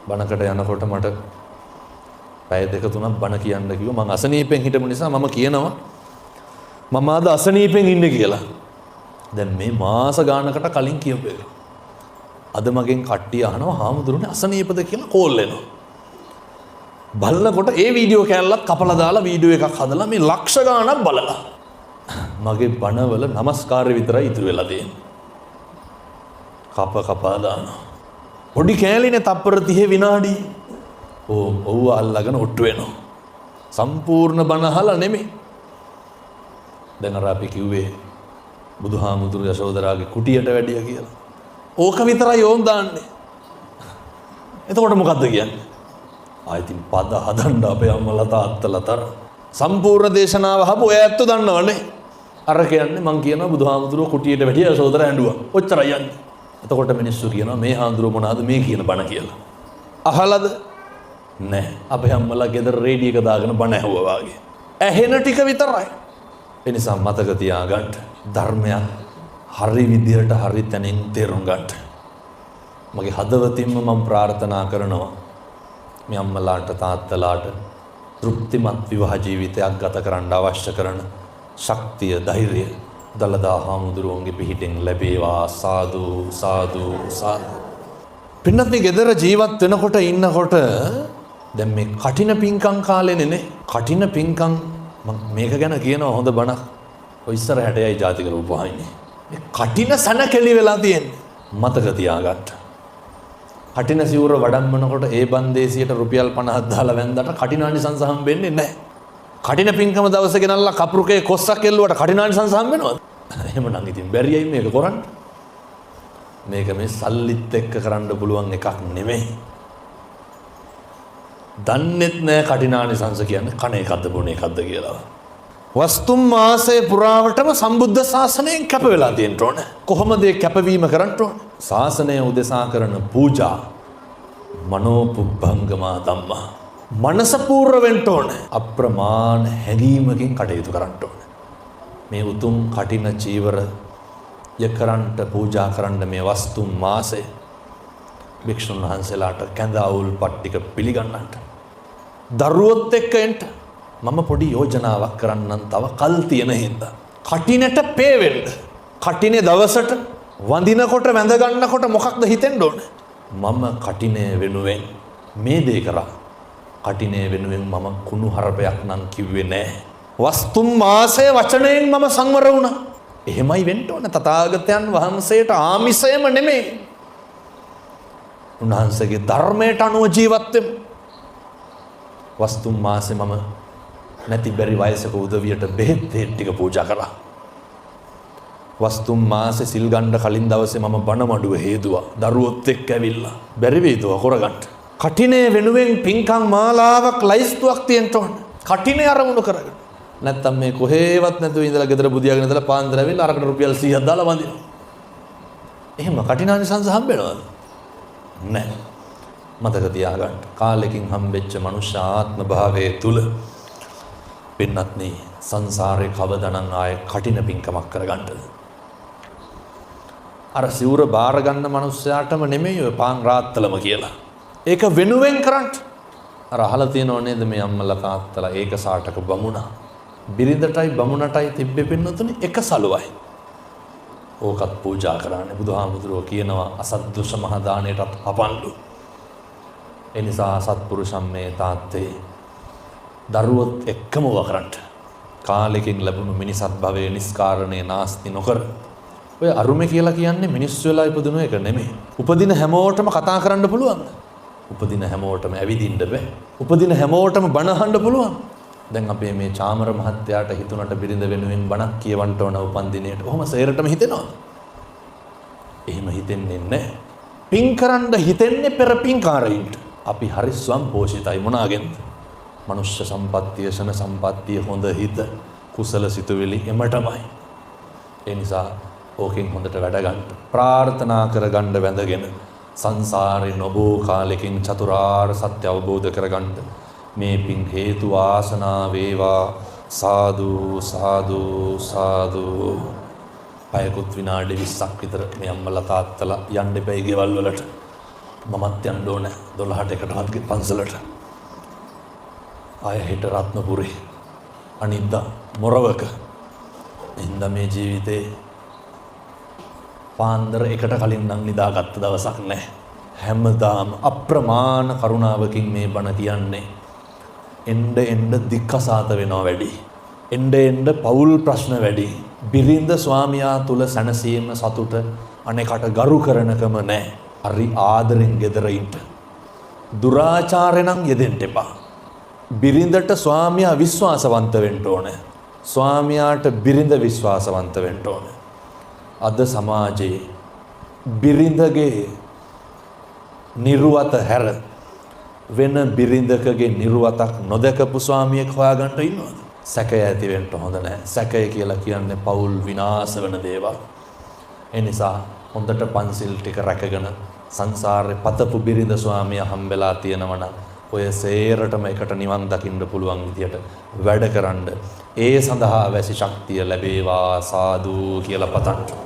බණකට යනකොට මට පැය දෙක තුනක් බණ කියන්න කිව්වා. මම අසනීපෙන් හිටපු නිසා මම කියනවා මම අද අසනීපෙන් ඉන්නේ කියලා. දැන් මේ මාස ගානකට කලින් කියපු එක. අද මගෙන් කට්ටිය අහනවා හාමුදුරනේ අසනීපද කියලා කෝල් එනවා. බලනකොට ඒ වීඩියෝ කෑල්ලත් කපලා දාලා වීඩියෝ එකක් හදලා මේ ලක්ෂ ගාණක් බලලා මගේ බණවල নমස්කාරය විතරයි ඉතුරු වෙලා තියෙන්නේ. කපා දානවා. පොඩි කෑලිනේ තප්පර 30 විනාඩි. ඔව් අල්ලගෙන ඔට්ටු වෙනවා. සම්පූර්ණ බණ අහලා නෙමෙයි. දැන් අර අපි කිව්වේ බුදුහාමුදුරු යශෝදරාගේ කුටියට වැඩිය කියලා. ඕක විතරයි ඕම් දාන්නේ. එතකොට මොකද්ද කියන්නේ? ආයිතින් පද හදන්න අපේ අම්මලා තාත්තලාතර සම්පූර්ණ දේශනාව අහපු ඔය ඇත්ත දන්නවනේ. අර කියන්නේ මං කියනවා බුදුහාමුදුරුවෝ කුටියට වැඩිය යශෝදර ඇඬුවා. ඔච්චරයි යන්නේ. එතකොට මිනිස්සු කියනවා මේ හාමුදුරුවෝ මොනවාද මේ කියන බණ කියලා. අහලාද? නැහැ. අපේ අම්මලා ගෙදර රේඩියෝ එක දාගෙන බණ ඇහුවා වගේ. ඇහෙන ටික විතරයි. ඒ නිසා මතක තියාගන්න. ධර්මයක් හරි විදියට හරි තැනින් තේරුම් ගන්න. මගේ හදවතින්ම මම ප්‍රාර්ථනා කරනවා මේ අම්මලාට තාත්තලාට තෘප්තිමත් විවාහ ජීවිතයක් ගත කරන්න අවශ්‍ය කරන ශක්තිය ධෛර්යය දලදා හාමුදුරුවන්ගේ පිහිටෙන් ලැබේවා. සාදු සාදු සාදු. පින්නත් මේ ගෙදර ජීවත් වෙනකොට ඉන්නකොට දැන් මේ කටින පිංකම් කාලෙනේ නේ. කටින පිංකම් මේක ගැන කියනවා හොඳ බණක්. ඔය ඉස්සර 60යි ජාතික රූපවාහිනියේ. මේ කටින සනකෙලි වෙලා තියෙන්නේ. මතක තියාගන්න. කටින සිවුර වඩම්මනකොට ඒ බන්දේසියට රුපියල් 50ක් දාලා වැන්දට කටිනානිසංස හම්බෙන්නේ නැහැ. කටින පිංකම දවසේ ගෙනල්ලා කපුරුකේ කොස්සක් එල්ලුවට කටිනානිසංස හම්බෙනවද? එහෙමනම් ඉතින් බැරියයි මේක කරන්න. මේක මේ සල්ලිත් එක්ක කරන්න පුළුවන් එකක් නෙමෙයි. දන්නෙත් නෑ කටිනානිසංස කියන්නේ කණ එකක්ද බොන එකක්ද කියලා. වස්තුම් මාසයේ පුරාවටම සම්බුද්ධ ශාසනයෙන් කැප වෙලා තියෙන්න ඕන. කොහොමද ඒ කැපවීම කරන්න ඕන? ශාසනය උදෙසා කරන පූජා මනෝපුබ්බංගමා ධම්මා. මනස පූර්ව වෙන්න ඕන. අප්‍රමාණ හැඟීමකින් කටයුතු කරන්න ඕන. මේ උතුම් කටින චීවර යකරන්ට පූජා කරන්න මේ වස්තුම් මාසයේ භික්ෂුන් වහන්සේලාට කැඳ අවුල් පට්ටික පිළිගන්නට දරුවොත් එක්ක එන්න මම පොඩි යෝජනාවක් කරන්නම්. තව කල් තියෙන හින්දා කටිනට පේවෙන්න. කටිනේ දවසට වඳිනකොට වැඳ ගන්නකොට මොකක්ද හිතෙන්න ඕන? මම කටිනේ වෙනුවෙන් මේ දේ කරා. කටිනේ වෙනුවෙන් මම කුණු හරපයක් නම් කිව්වේ නෑ. වස්තුම් මාසයේ වචනයෙන් මම සංවර වුණා. එහෙමයි වෙන්න ඕන. තථාගතයන් වහන්සේට ආමිසයම නෙමෙයි. උන්වහන්සේගේ ධර්මයට අනුව ජීවත් වෙමු. වස්තුම් මාසේ මම නැති බැරි වයසක උදවියට බෙහෙත් ටික පූජා කළා. වස්තුම් මාසේ සිල් ගන්න කලින් දවසේ මම බණ මඩුව හේදුවා. දරුවොත් එක්ක ඇවිල්ලා බැරි වේදව කරගන්න. කටිනේ වෙනුවෙන් පින්කම් මාලාවක් ලයිස්තුවක් තියෙන්න ඕන. කටිනේ අරමුණු කරගෙන. නැත්තම් මේ කොහේවත් නැතුව ඉඳලා ගෙදර බුදියාගෙන ඉඳලා පාන්දර ඇවිල්ලා අරකට රුපියල් 100ක් දාලා වඳිනවා. එහෙම කටිනානිසංස හම්බෙනවද? නැහැ. මතක තියාගන්න. කාලෙකින් හම්බෙච්ච මනුෂ්‍ය ආත්ම භාවයේ තුල පින්නත්නි සංසාරේ කවදානම් ආයේ කටින පින්කමක් කරගන්නද? අර සිවුර බාර ගන්න මනුස්සයාටම නෙමෙයි ඔය පාන් රාත්තලම කියලා. ඒක වෙනුවෙන් කරන්න. අර අහලා තියෙනව නේද මේ අම්මලා තාත්තලා ඒක සාටක බමුණා. බිරිඳටයි බමුණටයි තිබ්බේ පින්නතුනි එක සලුවයි. ඕකත් පූජා කරන්නේ. බුදුහාමුදුරුවෝ කියනවා අසද්දුෂ මහ දාණයටත් හපන්ලු. ඒ නිසා සත්පුරුෂම් මේ තාත්තේ දරුවොත් එක්කම වකරන්න. කාලෙකින් ලැබුණු මිනිසත් භවයේ නිස්කාරණේ නාස්ති නොකර. ඔය අරුමේ කියලා කියන්නේ මිනිස්සු වෙලා ඉපදුණු එක නෙමෙයි. උපදින හැමෝටම කතා කරන්න පුළුවන්. උපදින හැමෝටම ඇවිදින්න බෑ. උපදින හැමෝටම බණ අහන්න පුළුවන්. දැන් අපේ මේ චාමර මහත්තයාට හිතුණට බිරිඳ වෙනුවෙන් බණක් කියවන්න ඕන උපන් දිනේට. ඔහොම සේරටම හිතෙනවද? එහෙම හිතෙන්නේ නැහැ. පින් කරන්න හිතෙන්නේ පෙර පින්කාරයින්ට. අපි හරි ස්වම්පෝෂිතයි මොනාගෙන්ද? මනුෂ්‍ය සම්පත්තිය, ශන සම්පත්තිය, හොඳ හිත, කුසල සිතුවිලි එමටමයි. ඒ නිසා ඕකෙන් හොඳට වැඩ ගන්න. ප්‍රාර්ථනා කරගන්න වැඳගෙන සංසාරේ නොබෝ කාලෙකින් චතුරාර්ය සත්‍ය අවබෝධ කරගන්න මේ පින් හේතු වාසනා වේවා. සාදු සාදු සාදු. පයකුත් විනාඩි 20ක් විතර මේ අම්මලා තාත්තලා යන්න එපයි ගෙවල් වලට. මමත් යන්න ඕන 12ට එකටවත් පන්සලට. ආය හෙට රත්නපුරේ අනිද්දා මොරවක. එන්ද මේ ජීවිතේ පාන්දර එකට කලින් නම් නිදාගත්ත දවසක් නැහැ. හැමදාම අප්‍රමාණ කරුණාවකින් මේ බණ කියන්නේ. එන්න දික්කසාත වෙනවා වැඩි. එන්න පෞල් ප්‍රශ්න වැඩි. බිරිඳ ස්වාමියා තුල සැනසීම සතුට අනේකට ගරු කරනකම නැහැ. හරි ආදරෙන් ගෙදර ඉන්න. දුරාචාරය නම් යෙදෙන්න එපා. බිරිඳට ස්වාමියා විශ්වාසවන්ත වෙන්න ඕනේ. ස්වාමියාට බිරිඳ විශ්වාසවන්ත වෙන්න ඕනේ. අද සමාජයේ බිරිඳගේ නිර්වත හැර වෙන බිරිඳකගේ නිර්වතක් නොදකපු ස්වාමියෙක් හොයාගන්න ඉන්නවද? සැකය ඇති වෙන්න හොඳ නැහැ. සැකය කියලා කියන්නේ පෞල් විනාශ වෙන දේවල්. ඒ නිසා හොඳට පන්සිල් ටික රැකගෙන සංසාරේ පතපු බිරිඳ ස්වාමියා හම්බෙලා තියෙනවා නම් ඔය සේරටම එකට නිවන් දකින්න පුළුවන් විදියට වැඩ කරන්න ඒ සඳහා වැසි ශක්තිය ලැබේවා සාදු කියලා පතන්න.